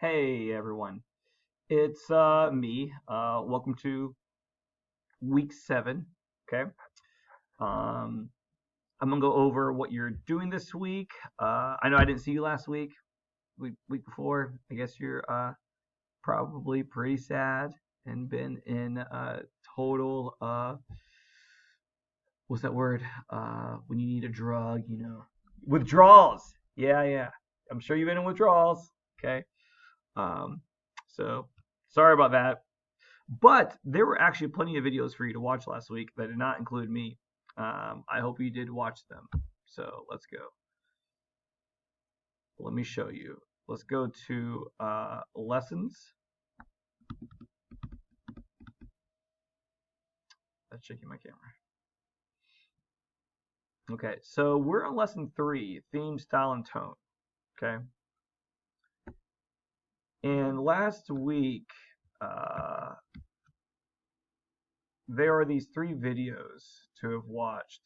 Hey everyone, it's me. Welcome to week 7. Okay. Um, I'm gonna go over what you're doing this week. I know I didn't see you last week before. I guess you're probably pretty sad and been in total what's that word? When you need a drug, withdrawals. Yeah. I'm sure you've been in withdrawals. Okay. Um, so sorry about that. But there were actually plenty of videos for you to watch last week that did not include me. I hope you did watch them. So let's go. Let me show you. Let's go to lessons. That's checking my camera. Okay, so we're on lesson 3, theme, style, and tone. Okay. And last week, there are these 3 videos to have watched.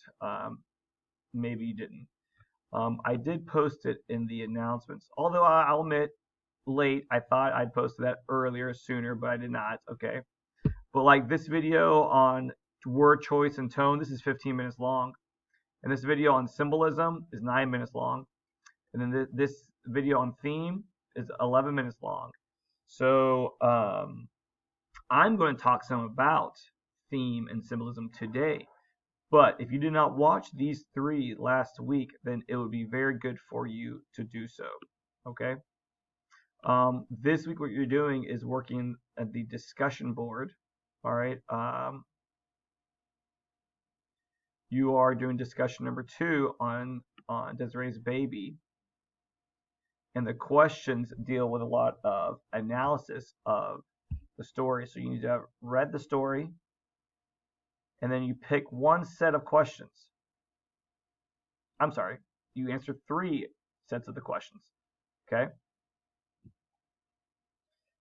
Maybe you didn't. I did post it in the announcements, although I'll admit, late. I thought I'd posted that earlier, sooner, but I did not. Okay, but like this video on word choice and tone, this is 15 minutes long, and this video on symbolism is 9 minutes long, and then this video on theme is 11 minutes long. So I'm going to talk some about theme and symbolism today. But if you did not watch these 3 last week, then it would be very good for you to do so. Okay. This week, what you're doing is working at the discussion board. All right. You are doing discussion number 2 on Desiree's baby, and the questions deal with a lot of analysis of the story. So you need to have read the story, and then you pick one set of questions. I'm sorry, you answer 3 sets of the questions. Okay.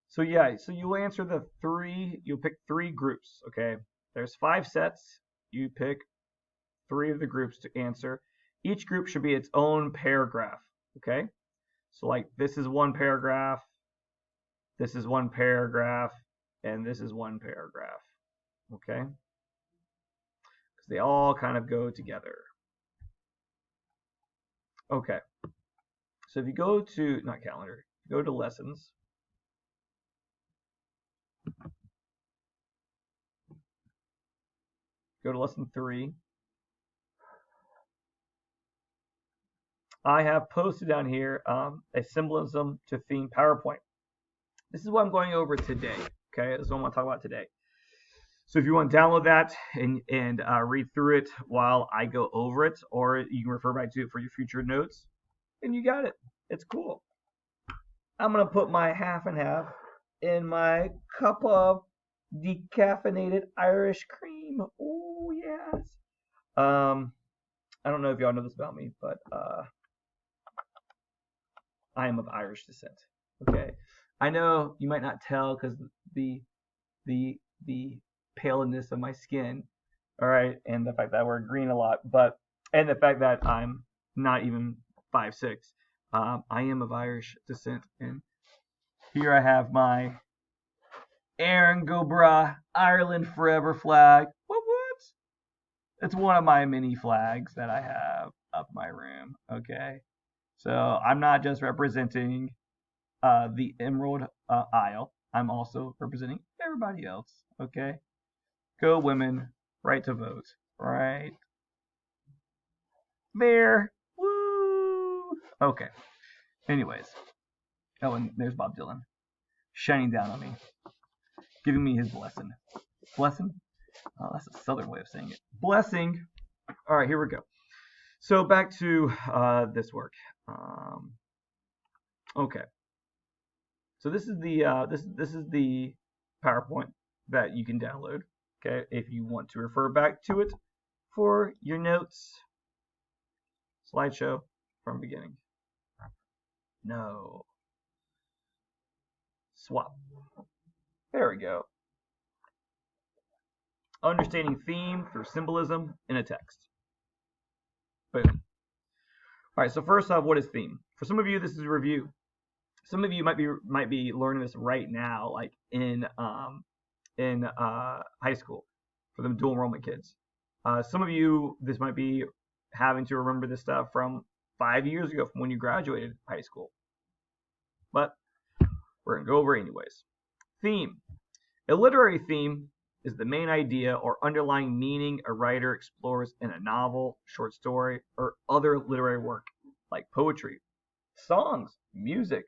So yeah, so you'll answer you'll pick 3 groups. Okay. There's 5 sets. You pick 3 of the groups to answer. Each group should be its own paragraph. Okay. So like this is one paragraph, this is one paragraph, and this is one paragraph. Okay. Because they all kind of go together. Okay. So if you go to, not calendar, go to lessons. Go to lesson 3. I have posted down here a symbolism to theme PowerPoint. This is what I'm going over today. Okay, this is what I want to talk about today. So if you want to download that and read through it while I go over it, or you can refer back to it for your future notes, and you got it. It's cool. I'm going to put my half and half in my cup of decaffeinated Irish cream. Oh, yes. I don't know if y'all know this about me, but I am of Irish descent. Okay. I know you might not tell because the paleness of my skin, all right, and the fact that I wear green a lot, and the fact that I'm not even 5'6". I am of Irish descent, and here I have my Aaron Gobra Ireland Forever flag. What? It's one of my mini flags that I have up my room. Okay, so I'm not just representing the Emerald Isle. I'm also representing everybody else. Okay, go women, right to vote. Right there. Woo. Okay. Anyways, oh, and there's Bob Dylan shining down on me, giving me his blessing. Blessing? Oh, that's a southern way of saying it. Blessing. All right, here we go. So back to this work. Okay. So this is the this is the PowerPoint that you can download. Okay, if you want to refer back to it for your notes. Slideshow from beginning. No. Swap. There we go. Understanding theme through symbolism in a text. Boom. All right, so first off, what is theme? For some of you, this is a review. Some of you might be learning this right now, like in high school for the dual enrollment kids. Some of you, this might be having to remember this stuff from 5 years ago, from when you graduated high school. But we're going to go over it anyways. Theme. A literary theme is the main idea or underlying meaning a writer explores in a novel, short story, or other literary work, like poetry, songs, music.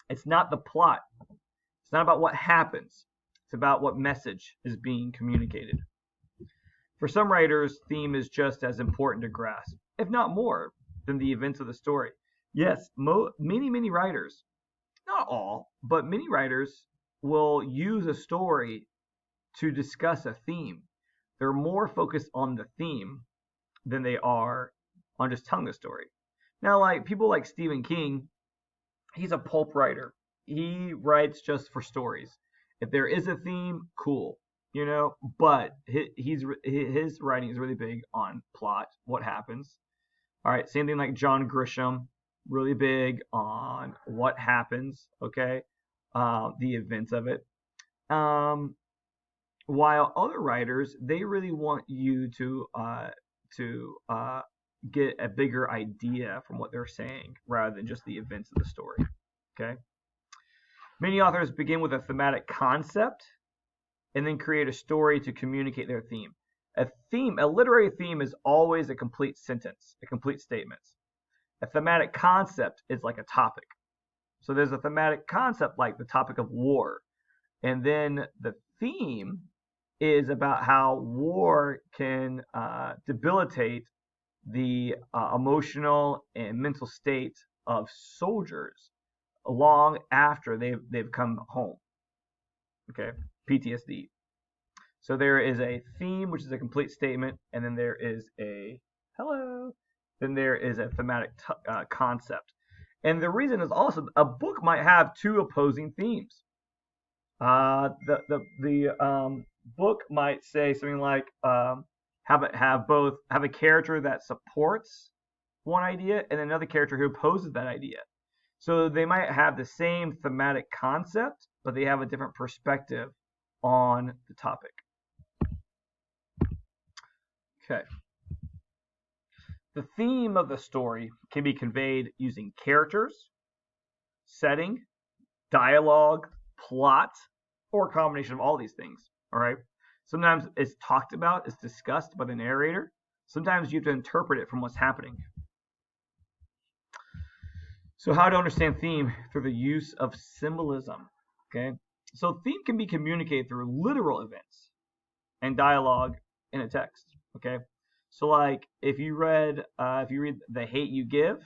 It's not the plot. It's not about what happens. It's about what message is being communicated. For some writers, theme is just as important to grasp, if not more, than the events of the story. Yes, many writers, not all, but many writers will use a story to discuss a theme. They're more focused on the theme than they are on just telling the story. Now, like people like Stephen King, he's a pulp writer. He writes just for stories. If there is a theme, cool, But his writing is really big on plot, what happens. All right, same thing like John Grisham, really big on what happens. Okay, the events of it. While other writers, they really want you to get a bigger idea from what they're saying rather than just the events of the story. Okay. Many authors begin with a thematic concept and then create a story to communicate their theme. A literary theme is always a complete sentence, a complete statement. A thematic concept is like a topic. So there's a thematic concept like the topic of war. And then the theme is about how war can debilitate the emotional and mental state of soldiers long after they've come home. Okay, PTSD. So there is a theme, which is a complete statement, and then there is a thematic concept. And the reason is also a book might have two opposing themes. The book might say something like have a character that supports one idea and another character who opposes that idea. So they might have the same thematic concept, but they have a different perspective on the topic. Okay. The theme of the story can be conveyed using characters, setting, dialogue, plot, or a combination of all these things. All right. Sometimes it's talked about, it's discussed by the narrator. Sometimes you have to interpret it from what's happening. So how to understand theme through the use of symbolism. Okay. So theme can be communicated through literal events and dialogue in a text. Okay. So like if you read The Hate You Give,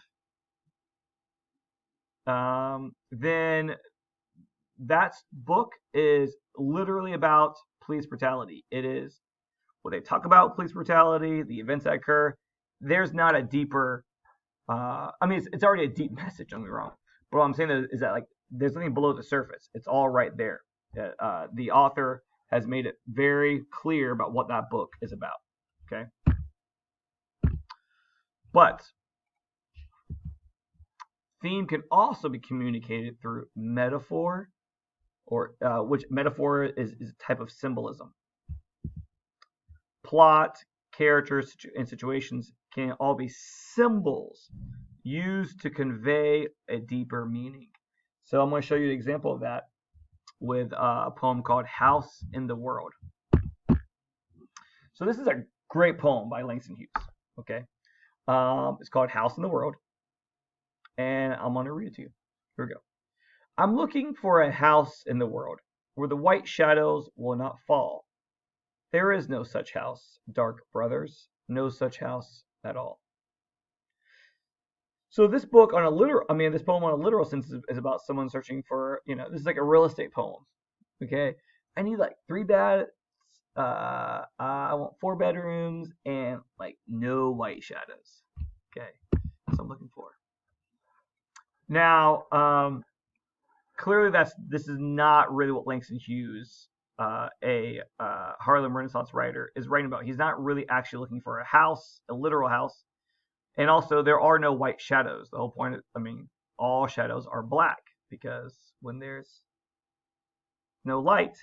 then that book is literally about police brutality. It is what they talk about police brutality, the events that occur. There's not a deeper it's already a deep message, don't get me wrong. But what I'm saying is that like there's nothing below the surface. It's all right there. The author has made it very clear about what that book is about. Okay. But theme can also be communicated through metaphor, or which metaphor is a type of symbolism. Plot, characters, and situations can all be symbols used to convey a deeper meaning. So I'm going to show you an example of that with a poem called House in the World. So this is a great poem by Langston Hughes. Okay, it's called House in the World, and I'm going to read it to you. Here we go. I'm looking for a house in the world where the white shadows will not fall. There is no such house, dark brothers, no such house at all. So this book on a literal, this poem on a literal sense is about someone searching for, this is like a real estate poem. Okay, I need like 3 beds. I want 4 bedrooms and like no white shadows. Okay, that's what I'm looking for. Now, clearly this is not really what Langston Hughes, a Harlem Renaissance writer, is writing about. He's not really actually looking for a house, a literal house. And also, there are no white shadows. The whole point, all shadows are black, because when there's no light,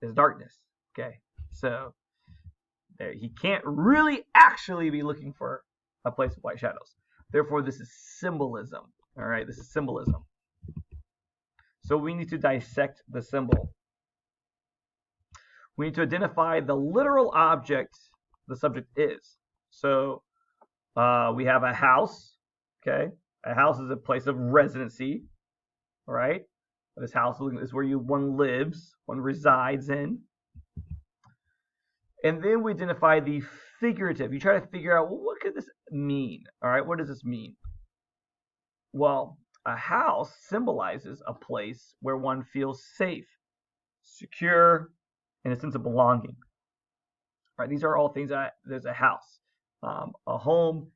there's darkness. Okay, so he can't really actually be looking for a place with white shadows. Therefore, this is symbolism. All right, this is symbolism. So we need to dissect the symbol. We need to identify the literal object the subject is. So we have a house. Okay, a house is a place of residency. All right, this house is where one lives, one resides in. And then we identify the figurative. You try to figure out, well, what could this mean? All right, what does this mean? Well, a house symbolizes a place where one feels safe, secure, and a sense of belonging. All right, these are all things that there's a house, a home.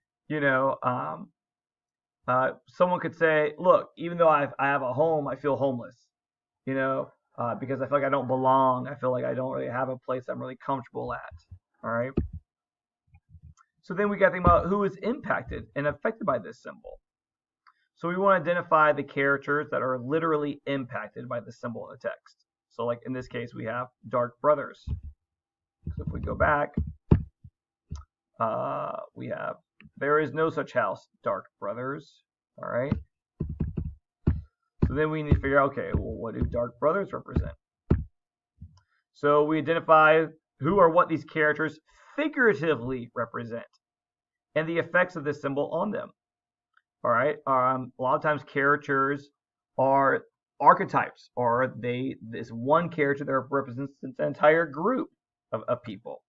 Someone could say, look, even though I have a home, I feel homeless. Because I feel like I don't belong. I feel like I don't really have a place I'm really comfortable at. All right. So then we got to think about who is impacted and affected by this symbol. So we want to identify the characters that are literally impacted by the symbol in the text. So like in this case, we have dark brothers. So if we go back, we have, there is no such house, dark brothers. All right. So then we need to figure out, okay, well, what do dark brothers represent? So we identify who or what these characters figuratively represent and the effects of this symbol on them. All right. A lot of times characters are archetypes, or this one character that represents an entire group of people.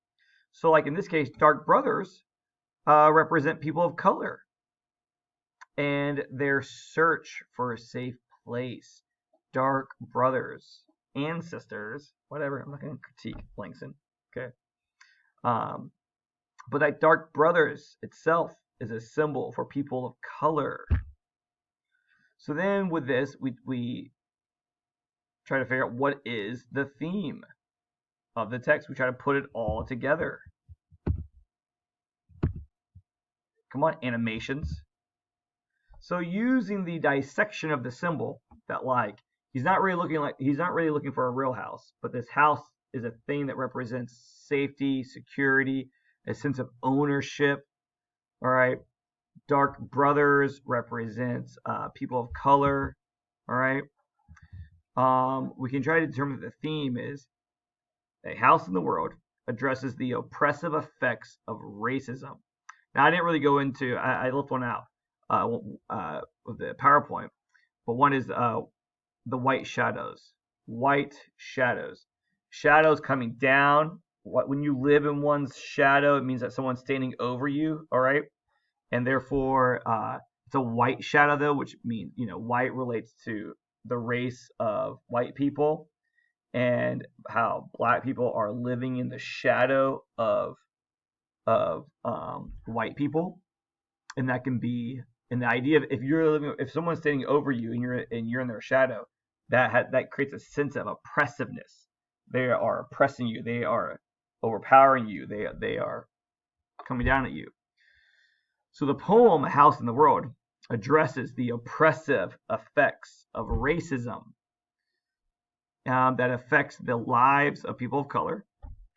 So like in this case, dark brothers represent people of color and their search for a safe place. Dark brothers and sisters, whatever. I'm not going to critique Langston. Okay. But that dark brothers itself is a symbol for people of color. So then with this, we try to figure out what is the theme of the text. We try to put it all together. Come on, animations. So using the dissection of the symbol, that like he's not really looking for a real house, but this house is a thing that represents safety, security, a sense of ownership. All right. Dark brothers represents people of color. All right. We can try to determine that the theme is a house in the world addresses the oppressive effects of racism. Now I didn't really go into. I left one out with the PowerPoint, but one is the white shadows. White shadows. Shadows coming down. When you live in one's shadow, it means that someone's standing over you. All right. And therefore, it's a white shadow, though, which means, white relates to the race of white people and how black people are living in the shadow of white people. And that can be, and the idea of if someone's standing over you and you're in their shadow, that creates a sense of oppressiveness. They are oppressing you. They are overpowering you. They are coming down at you. So the poem, A House in the World, addresses the oppressive effects of racism that affects the lives of people of color,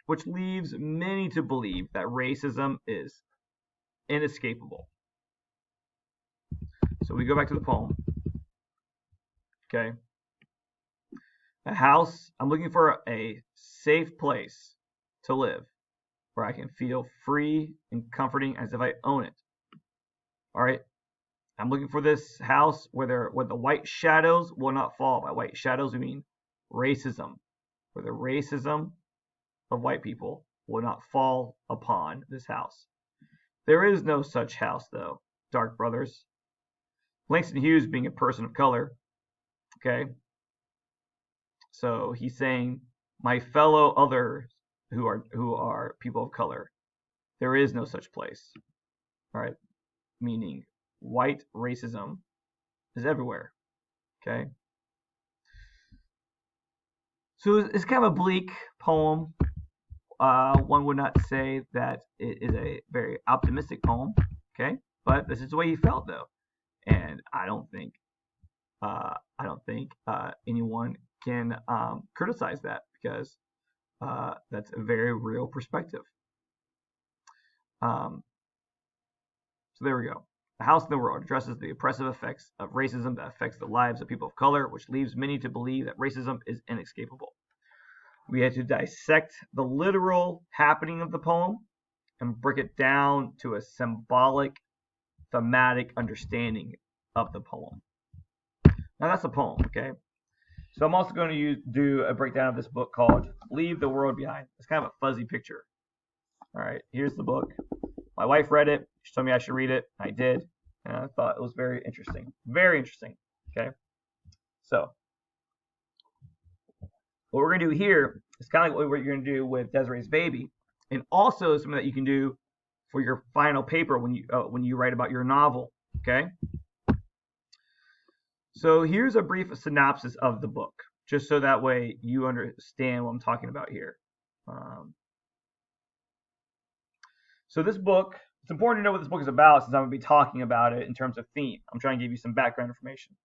which leaves many to believe that racism is inescapable. So we go back to the poem. Okay. A house, I'm looking for a safe place to live where I can feel free and comforting as if I own it. All right. I'm looking for this house where the white shadows will not fall. By white shadows, we mean racism, where the racism of white people will not fall upon this house. There is no such house, though, dark brothers. Langston Hughes being a person of color, okay? So he's saying, my fellow others who are people of color, there is no such place. All right, meaning white racism is everywhere. Okay. So it's kind of a bleak poem. One would not say that it is a very optimistic poem. Okay, but this is the way he felt though, and I don't think I don't think anyone can criticize that because that's a very real perspective. Um, so there we go. A House in the World addresses the oppressive effects of racism that affects the lives of people of color, which leaves many to believe that racism is inescapable. We had to dissect the literal happening of the poem and break it down to a symbolic, thematic understanding of the poem. Now that's a poem, okay? So I'm also going to do a breakdown of this book called Leave the World Behind. It's kind of a fuzzy picture. All right, here's the book. My wife read it. She told me I should read it. I did, and I thought it was very interesting. Very interesting, okay? So what we're going to do here is kind of like what you're going to do with Desiree's Baby, and also something that you can do for your final paper when you write about your novel, okay? So here's a brief synopsis of the book, just so that way you understand what I'm talking about here. So this book, it's important to know what this book is about since I'm going to be talking about it in terms of theme. I'm trying to give you some background information.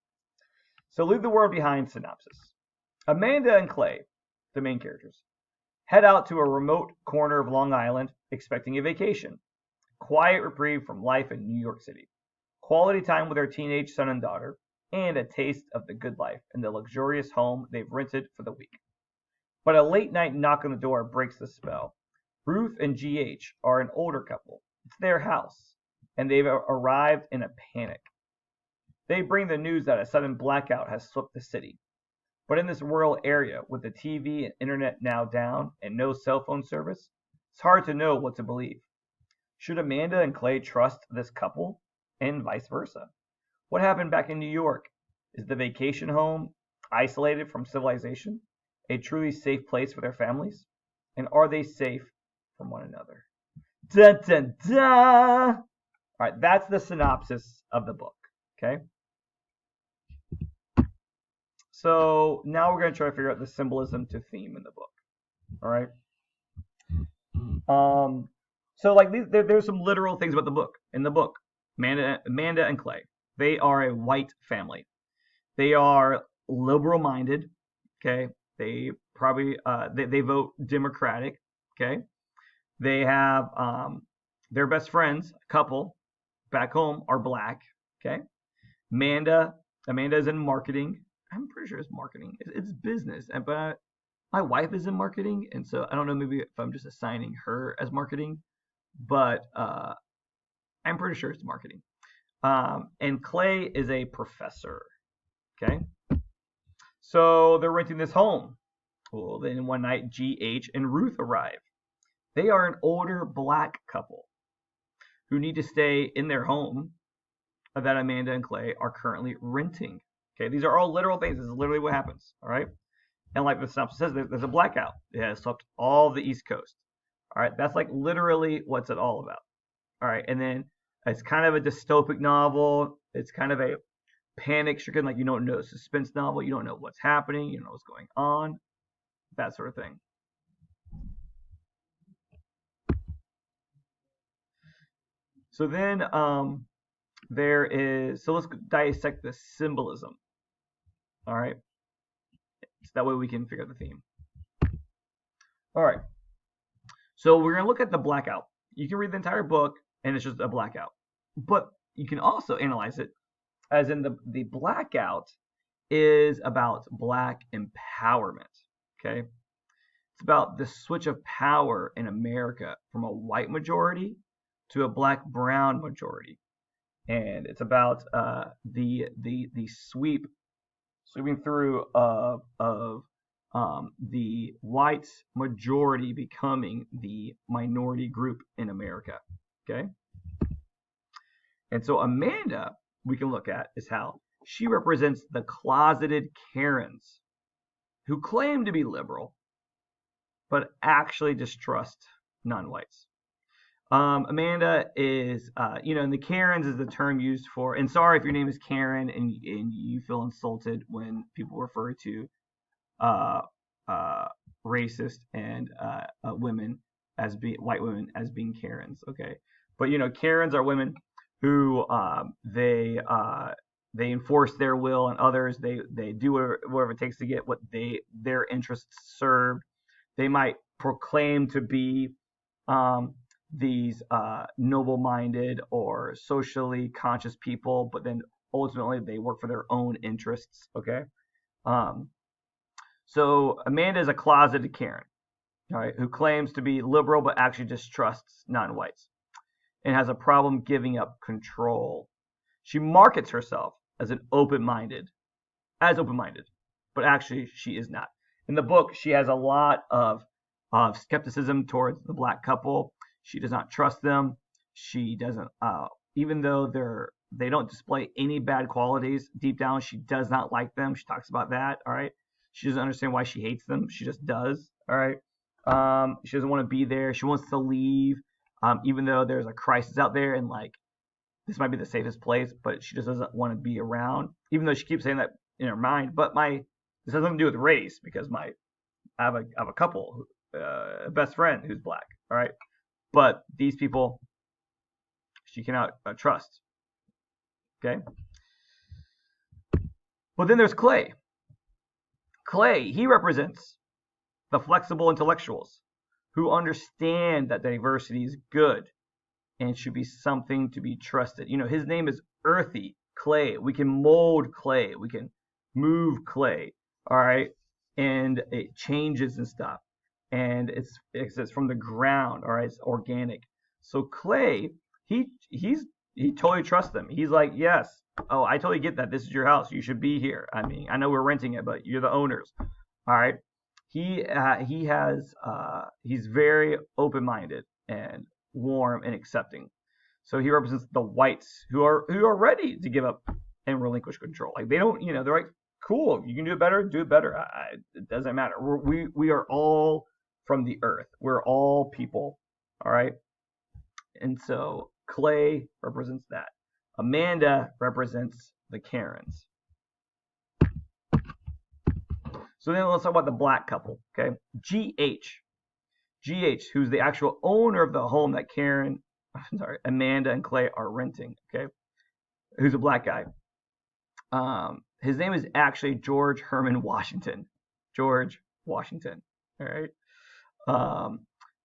So Leave the World Behind synopsis. Amanda and Clay, the main characters, head out to a remote corner of Long Island expecting a vacation. Quiet reprieve from life in New York City. Quality time with their teenage son and daughter, and a taste of the good life in the luxurious home they've rented for the week. But a late night knock on the door breaks the spell. Ruth and GH are an older couple. It's their house, and they've arrived in a panic. They bring the news that a sudden blackout has swept the city. But in this rural area, with the TV and internet now down and no cell phone service, it's hard to know what to believe. Should Amanda and Clay trust this couple, and vice versa? What happened back in New York? Is the vacation home isolated from civilization, a truly safe place for their families? And are they safe from one another? Dun, dun, dun! All right, that's the synopsis of the book, okay? So now we're going to try to figure out the symbolism to theme in the book, all right? So like there's some literal things about the book. In the book, Amanda and Clay, they are a white family. They are liberal-minded, okay? They probably they vote Democratic, okay? They have their best friends, a couple back home, are black, okay? Amanda is in marketing. I'm pretty sure it's marketing. It's business, but my wife is in marketing, and so I don't know maybe if I'm just assigning her as marketing, but I'm pretty sure it's marketing. And Clay is a professor. Okay. So they're renting this home. Well, then one night, GH and Ruth arrive. They are an older black couple who need to stay in their home that Amanda and Clay are currently renting. Okay, these are all literal things. This is literally what happens. All right. And like the synopsis says, there's a blackout. It has swept all the East Coast. All right. That's like literally what's it all about. All right. And then it's kind of a dystopic novel. It's kind of a panic-stricken, like you don't know, suspense novel. You don't know what's happening. You don't know what's going on. That sort of thing. So then so let's dissect the symbolism. All right. So that way we can figure out the theme. All right. So we're going to look at the blackout. You can read the entire book and it's just a blackout. But you can also analyze it as in the blackout is about black empowerment. Okay. It's about the switch of power in America from a white majority to a black-brown majority. And it's about the sweeping through of the white majority becoming the minority group in America. Okay. And so Amanda, we can look at is how she represents the closeted Karens who claim to be liberal, but actually distrust non-whites. Amanda is, and the Karens is the term used for, and sorry if your name is Karen and you feel insulted when people refer to racist and women as being white women as being Karens, okay? But Karens are women who they enforce their will on others. They do whatever it takes to get what their interests served. They might proclaim to be these noble-minded or socially conscious people, but then ultimately they work for their own interests. Okay. Um, so Amanda is a closeted Karen, all right, who claims to be liberal but actually distrusts non-whites and has a problem giving up control. She markets herself as open-minded, but actually she is not. In the book, she has a lot of skepticism towards the black couple. She does not trust them. She doesn't, even though they don't display any bad qualities. Deep down, she does not like them. She talks about that. All right. She doesn't understand why she hates them. She just does. All right. She doesn't want to be there. She wants to leave. Even though there's a crisis out there and like this might be the safest place, but she just doesn't want to be around. Even though she keeps saying that in her mind. But this has nothing to do with race because I have a couple, a best friend who's black. All right. But these people she cannot trust. Okay. But then there's Clay. Clay, he represents the flexible intellectuals who understand that diversity is good and should be something to be trusted. You know, his name is earthy clay. We can mold clay. We can move clay. All right. And it changes and stuff. And it's from the ground. All right. It's organic. So Clay, he totally trusts them. He's like, yes. Oh, I totally get that. This is your house. You should be here. I mean, I know we're renting it, but you're the owners. All right. He's very open-minded and warm and accepting. So he represents the whites who are ready to give up and relinquish control. Like they don't, they're like, cool, you can do it better, do it better. It doesn't matter. We are all from the earth. We're all people. All right. And so Clay represents that. Amanda represents the Karens. So then let's talk about the black couple. Okay. GH, who's the actual owner of the home that Amanda and Clay are renting. Okay. Who's a black guy. His name is actually George Herman Washington. George Washington. All right.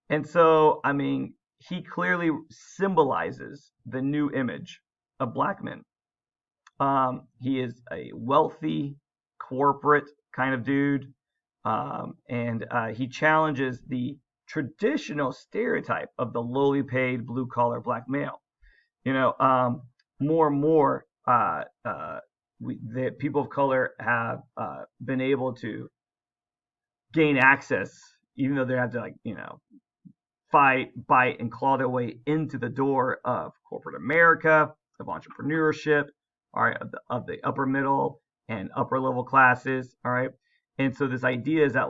And so, I mean, he clearly symbolizes the new image of black men. He is a wealthy, corporate kind of dude. And he challenges the traditional stereotype of the lowly paid, blue collar black male. More and more, the people of color have been able to gain access, even though they have to fight, bite, and claw their way into the door of corporate America, of entrepreneurship, all right, of the upper middle and upper level classes, all right. And so this idea is that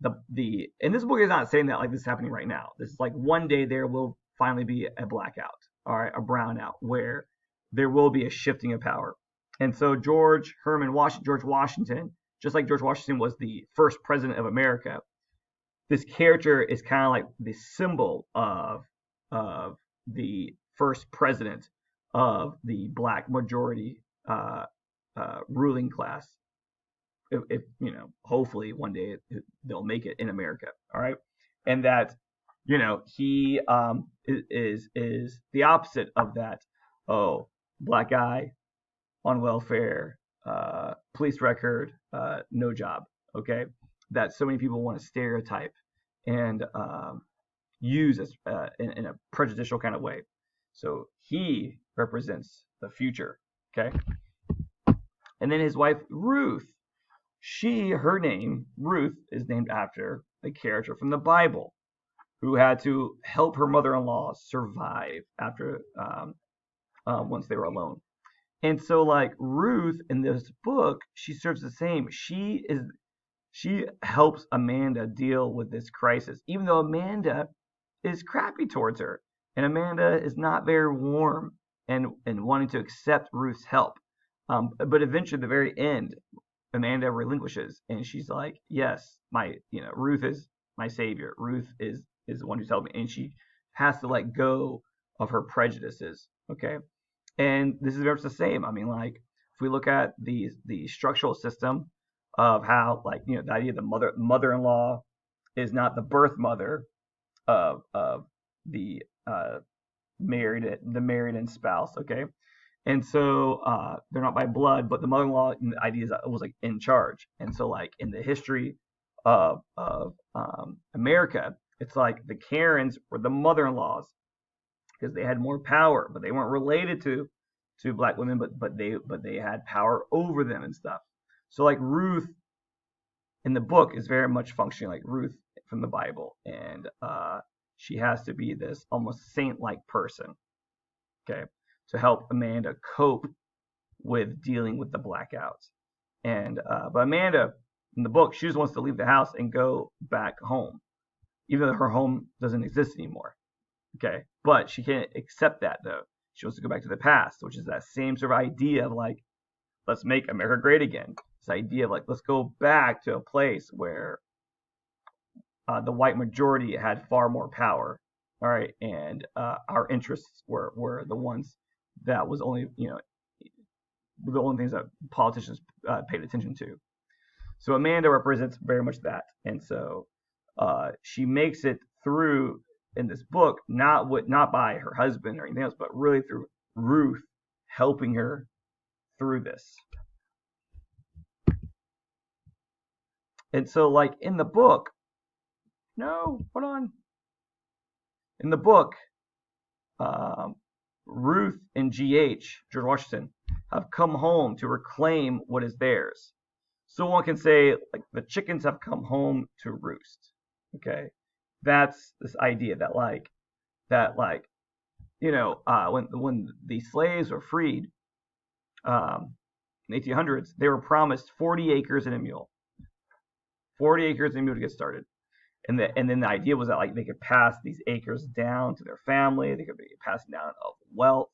and this book is not saying that like this is happening right now. This is like one day there will finally be a blackout, all right, a brownout where there will be a shifting of power. And so George Washington, just like George Washington was the first president of America, this character is kind of like the symbol of the first president of the black majority ruling class. If hopefully one day they'll make it in America, all right, and that he is the opposite of that. Oh, black guy on welfare, police record, no job. Okay, that so many people want to stereotype and use as in a prejudicial kind of way. So he represents the future. Okay, and then his wife Ruth. Her name, Ruth, is named after a character from the Bible who had to help her mother-in-law survive after once they were alone. And so like Ruth in this book, she serves the same. She helps Amanda deal with this crisis, even though Amanda is crappy towards her. And Amanda is not very warm and wanting to accept Ruth's help. But eventually at the very end, Amanda relinquishes and she's like, yes, Ruth is my savior. Ruth is the one who's helped me. And she has to let go of her prejudices. Okay. And this is very much the same. I mean, like if we look at the structural system of how, like, the idea of the mother-in-law is not the birth mother of the married and spouse, okay? And so they're not by blood, but the mother-in-law, the idea is that it was like in charge. And so, like, in the history of America, it's like the Karens were the mother-in-laws because they had more power, but they weren't related to black women, but they had power over them and stuff. So, like, Ruth in the book is very much functioning like Ruth from the Bible, and she has to be this almost saint-like person, okay, to help Amanda cope with dealing with the blackouts. And but Amanda in the book, she just wants to leave the house and go back home, even though her home doesn't exist anymore. Okay, but she can't accept that though. She wants to go back to the past, which is that same sort of idea of like, let's make America great again. This idea of like, let's go back to a place where the white majority had far more power. All right, and our interests were the ones that was only, the only things that politicians paid attention to. So Amanda represents very much that, and so she makes it through in this book, not by her husband or anything else, but really through Ruth helping her through this. And so, like, in the book, no, hold on. In the book, Ruth and George Washington, have come home to reclaim what is theirs. So one can say, like, the chickens have come home to roost. Okay, that's this idea that when the slaves were freed in the 1800s, they were promised 40 acres and a mule. 40 acres and a mule to get started. And then the idea was that, like, they could pass these acres down to their family. They could be passed down of wealth.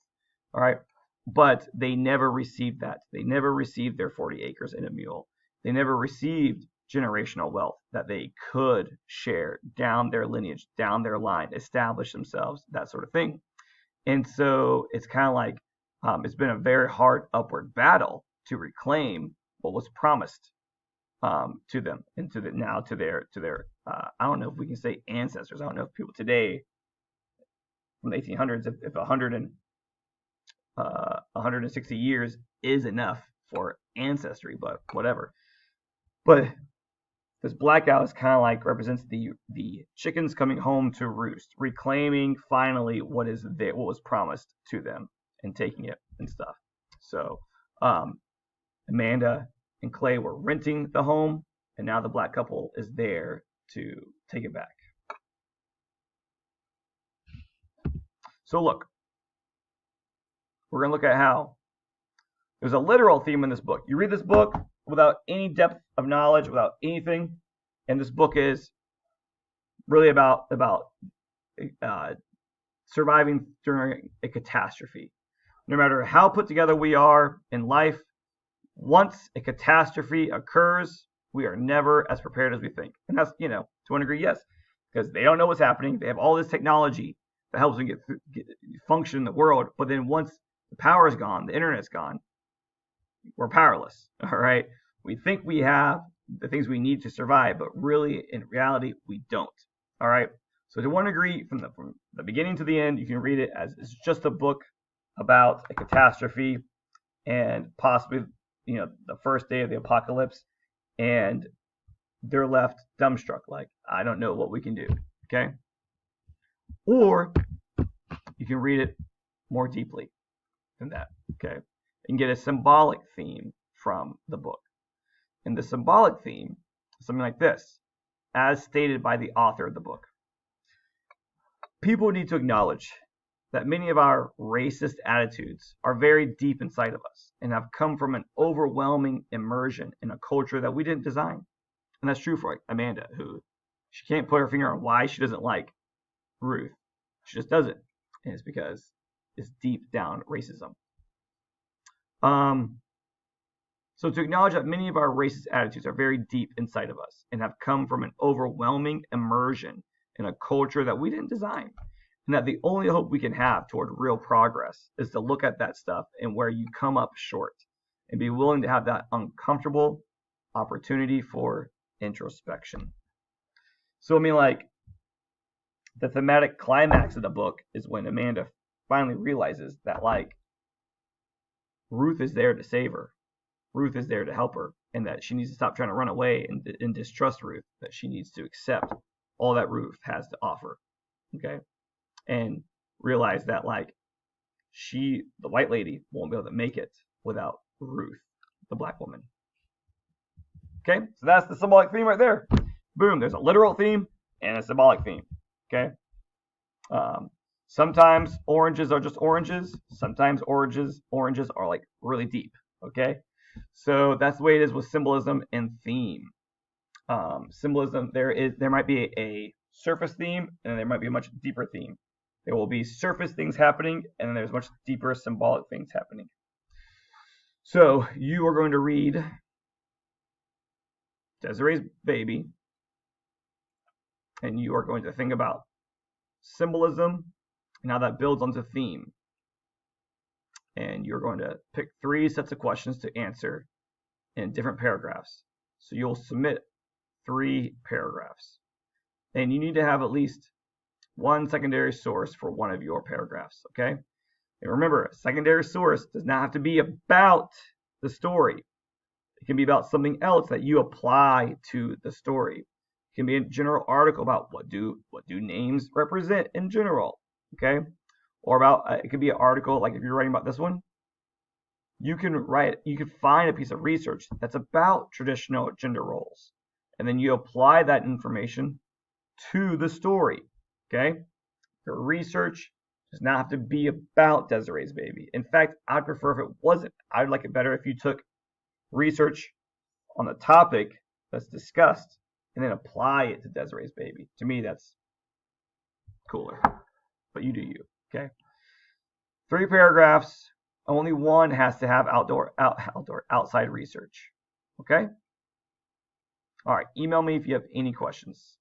All right. But they never received that. They never received their 40 acres and a mule. They never received generational wealth that they could share down their lineage, down their line, establish themselves, that sort of thing. And so it's kind of like it's been a very hard upward battle to reclaim what was promised to them and to their I don't know if we can say ancestors. I don't know if people today from the 1800s, if 160 years is enough for ancestry, but whatever. But this blackout is kind of like represents the chickens coming home to roost, reclaiming finally what was promised to them and taking it and stuff. So Amanda and Clay were renting the home, and now the black couple is there to take it back. So look, we're going to look at how there's a literal theme in this book. You read this book without any depth of knowledge, without anything, and this book is really about surviving during a catastrophe. No matter how put together we are in life, once a catastrophe occurs, we are never as prepared as we think. And that's, to one degree, yes, because they don't know what's happening. They have all this technology that helps them get function in the world. But then once the power is gone, the internet's gone, we're powerless. All right. We think we have the things we need to survive, but really, in reality, we don't. All right. So to one degree, from the beginning to the end, you can read it as it's just a book about a catastrophe and possibly, the first day of the apocalypse, and they're left dumbstruck, like, I don't know what we can do. Okay. Or you can read it more deeply than that. Okay. And get a symbolic theme from the book. And the symbolic theme is something like this, as stated by the author of the book. People need to acknowledge that many of our racist attitudes are very deep inside of us and have come from an overwhelming immersion in a culture that we didn't design. And that's true for Amanda, who she can't put her finger on why she doesn't like Ruth. She just doesn't. And it's because it's deep down racism. So to acknowledge that many of our racist attitudes are very deep inside of us and have come from an overwhelming immersion in a culture that we didn't design, and that the only hope we can have toward real progress is to look at that stuff and where you come up short and be willing to have that uncomfortable opportunity for introspection. So, I mean, like, the thematic climax of the book is when Amanda finally realizes that, like, Ruth is there to save her. Ruth is there to help her, and that she needs to stop trying to run away and distrust Ruth, that she needs to accept all that Ruth has to offer. Okay? And realize that, like, the white lady, won't be able to make it without Ruth, the black woman. Okay? So that's the symbolic theme right there. Boom, there's a literal theme and a symbolic theme. Okay? Sometimes oranges are just oranges. Sometimes oranges are like really deep. Okay? So that's the way it is with symbolism and theme. Symbolism, there might be a surface theme, and there might be a much deeper theme. There will be surface things happening, and then there's much deeper symbolic things happening. So you are going to read Desiree's Baby, and you are going to think about symbolism and how that builds onto theme. And you're going to pick 3 sets of questions to answer in different paragraphs. So you'll submit 3 paragraphs. And you need to have at least one secondary source for one of your paragraphs, okay? And remember, a secondary source does not have to be about the story. It can be about something else that you apply to the story. It can be a general article about what do names represent in general, okay? Or about, it could be an article, like if you're writing about this one, you can find a piece of research that's about traditional gender roles. And then you apply that information to the story, okay? Your research does not have to be about Desiree's Baby. In fact, I'd prefer if it wasn't. I'd like it better if you took research on the topic that's discussed and then apply it to Desiree's Baby. To me, that's cooler. But you do you, okay? 3 paragraphs. Only one has to have outside research, okay? All right, email me if you have any questions.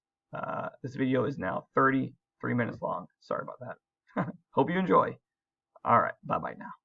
This video is now 33 minutes long. Sorry about that. Hope you enjoy. All right, bye-bye now.